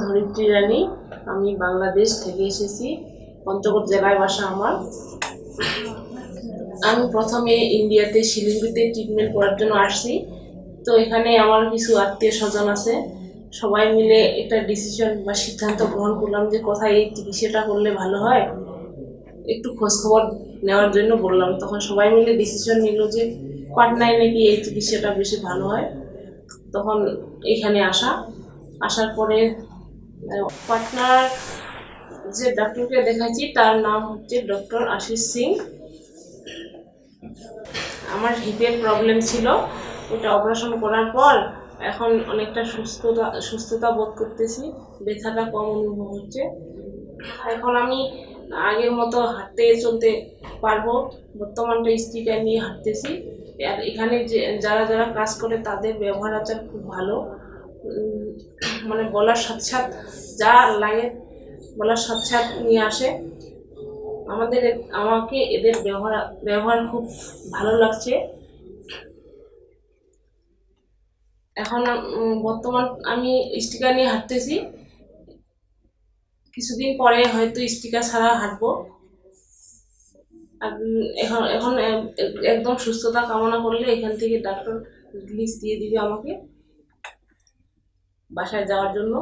ধরিত্রী রানী। আমি বাংলাদেশ থেকে এসেছি, পঞ্চগড় জেলায় বাসা আমার। আমি প্রথমে ইন্ডিয়াতে শিলিগুড়িতে ট্রিটমেন্ট করার জন্য আসছি। তো এখানে আমার কিছু আত্মীয় স্বজন আছে, সবাই মিলে একটা ডিসিশন বা সিদ্ধান্ত গ্রহণ করলাম যে কোথায় এই চিকিৎসাটা করলে ভালো হয়, একটু খোঁজখবর নেওয়ার জন্য বললাম। তখন সবাই মিলে ডিসিশন নিল যে পাটনায় নাকি এই চিকিৎসাটা বেশি ভালো হয়। তখন এখানে আসার পরে পাটনার যে ডক্টরকে দেখাচ্ছি তার নাম হচ্ছে ডক্টর আশিস সিং। আমার হিপের প্রবলেম ছিল, ওটা অপারেশন করার পর এখন অনেকটা সুস্থতা বোধ করতেছি, ব্যথাটা কম অনুভব হচ্ছে। এখন আমি আগের মতো হাঁটতে চলতে পারবো। বর্তমানটা স্টিকার নিয়ে হাঁটতেছি। আর এখানে যে যারা যারা কাজ করে তাদের ব্যবহার আচার খুব ভালো, মানে বলার সাথে সাথে যা লাগে বলার সাথে সাথে নিয়ে আসে। আমাকে এদের ব্যবহার খুব ভালো লাগছে। এখন বর্তমান আমি স্টিকার নিয়ে হাঁটতেছি, কিছুদিন পরে হয়তো স্টিকার ছাড়া হাঁটবো। এখন এখন একদম সুস্থতা কামনা করলে এখান থেকে ডাক্তার রিলিজ দিয়ে দিবে আমাকে বাসায় যাওয়ার জন্য।